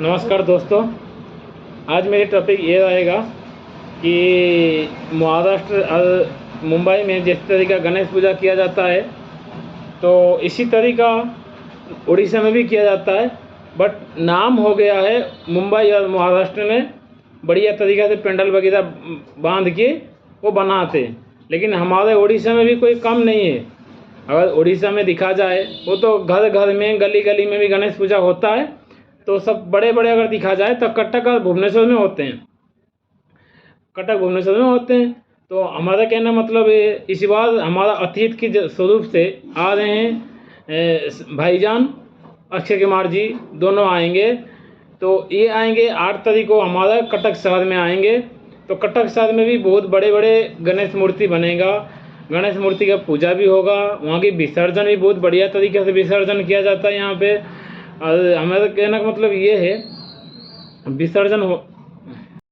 नमस्कार दोस्तों। आज मेरी टॉपिक ये रहेगा कि महाराष्ट्र मुंबई में जिस तरीका गणेश पूजा किया जाता है तो इसी तरीका उड़ीसा में भी किया जाता है। बट नाम हो गया है मुंबई और महाराष्ट्र में बढ़िया तरीक़ा से पेंडल वगैरह बांध के वो बनाते हैं, लेकिन हमारे उड़ीसा में भी कोई कम नहीं है। अगर उड़ीसा में दिखा जाए वो तो घर घर में गली गली में भी गणेश पूजा होता है। तो सब बड़े बड़े अगर दिखा जाए तो कटक और भुवनेश्वर में होते हैं, कटक भुवनेश्वर में होते हैं। तो हमारा कहना मतलब है इस बार हमारा अतिथि के स्वरूप से आ रहे हैं भाईजान अक्षय कुमार जी, दोनों आएंगे। तो ये आएंगे 8 तारीख को हमारा कटक शहर में आएंगे। तो कटक शहर में भी बहुत बड़े बड़े गणेश मूर्ति बनेगा, गणेश मूर्ति का पूजा भी होगा, वहाँ की विसर्जन भी बहुत बढ़िया तरीके से विसर्जन किया जाता है यहाँ पे। और हमारा कहने का मतलब ये है विसर्जन